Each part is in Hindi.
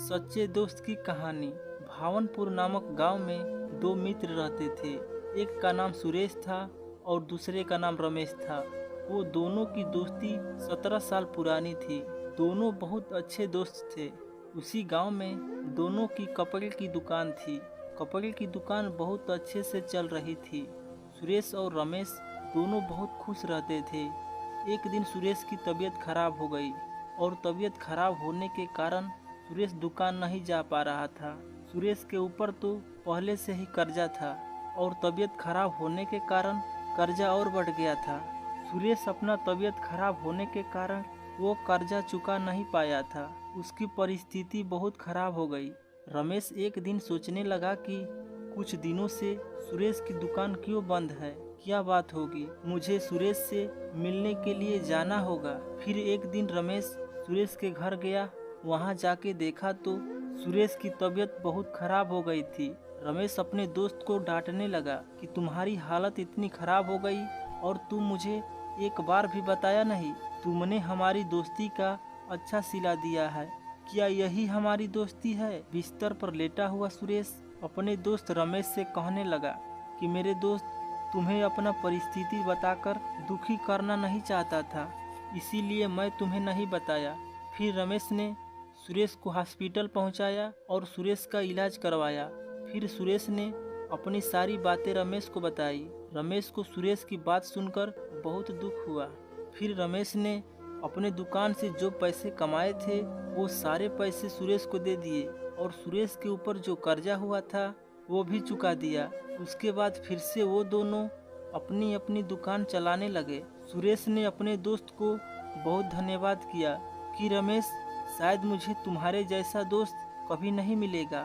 सच्चे दोस्त की कहानी। भावनपुर नामक गांव में दो मित्र रहते थे। एक का नाम सुरेश था और दूसरे का नाम रमेश था। वो दोनों की दोस्ती 17 साल पुरानी थी। दोनों बहुत अच्छे दोस्त थे। उसी गांव में दोनों की कपड़े की दुकान थी। कपड़े की दुकान बहुत अच्छे से चल रही थी। सुरेश और रमेश दोनों बहुत खुश रहते थे। एक दिन सुरेश की तबीयत खराब हो गई और तबीयत खराब होने के कारण सुरेश दुकान नहीं जा पा रहा था। सुरेश के ऊपर तो पहले से ही कर्जा था और तबीयत खराब होने के कारण कर्जा और बढ़ गया था। सुरेश अपना तबीयत खराब होने के कारण वो कर्जा चुका नहीं पाया था। उसकी परिस्थिति बहुत खराब हो गई। रमेश एक दिन सोचने लगा कि कुछ दिनों से सुरेश की दुकान क्यों बंद है, क्या बात होगी, मुझे सुरेश से मिलने के लिए जाना होगा। फिर एक दिन रमेश सुरेश के घर गया। वहां जाके देखा तो सुरेश की तबीयत बहुत खराब हो गई थी। रमेश अपने दोस्त को डांटने लगा कि तुम्हारी हालत इतनी खराब हो गई और तुम मुझे एक बार भी बताया नहीं। तुमने हमारी दोस्ती का अच्छा सिला दिया है, क्या यही हमारी दोस्ती है? बिस्तर पर लेटा हुआ सुरेश अपने दोस्त रमेश से कहने लगा कि मेरे दोस्त, तुम्हें अपना परिस्थिति बताकर दुखी करना नहीं चाहता था, इसीलिए मैं तुम्हें नहीं बताया। फिर रमेश ने सुरेश को हॉस्पिटल पहुंचाया और सुरेश का इलाज करवाया। फिर सुरेश ने अपनी सारी बातें रमेश को बताई। रमेश को सुरेश की बात सुनकर बहुत दुख हुआ। फिर रमेश ने अपने दुकान से जो पैसे कमाए थे वो सारे पैसे सुरेश को दे दिए और सुरेश के ऊपर जो कर्जा हुआ था वो भी चुका दिया। उसके बाद फिर से वो दोनों अपनी अपनी दुकान चलाने लगे। सुरेश ने अपने दोस्त को बहुत धन्यवाद किया कि रमेश, शायद मुझे तुम्हारे जैसा दोस्त कभी नहीं मिलेगा।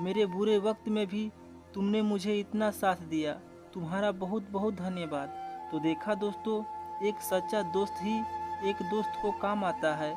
मेरे बुरे वक्त में भी तुमने मुझे इतना साथ दिया। तुम्हारा बहुत बहुत धन्यवाद। तो देखा दोस्तों, एक सच्चा दोस्त ही एक दोस्त को काम आता है।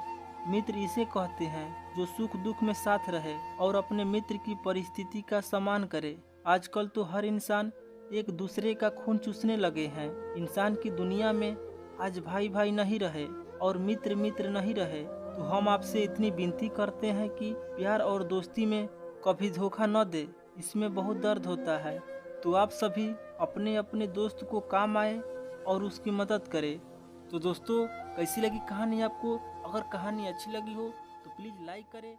मित्र इसे कहते हैं जो सुख दुख में साथ रहे और अपने मित्र की परिस्थिति का सम्मान करे। आजकल तो हर इंसान एक दूसरे का खून चूसने लगे हैं। इंसान की दुनिया में आज भाई भाई नहीं रहे और मित्र मित्र नहीं रहे। तो हम आपसे इतनी विनती करते हैं कि प्यार और दोस्ती में कभी धोखा न दे, इसमें बहुत दर्द होता है। तो आप सभी अपने अपने दोस्त को काम आए और उसकी मदद करें। तो दोस्तों, कैसी लगी कहानी आपको? अगर कहानी अच्छी लगी हो तो प्लीज़ लाइक करें।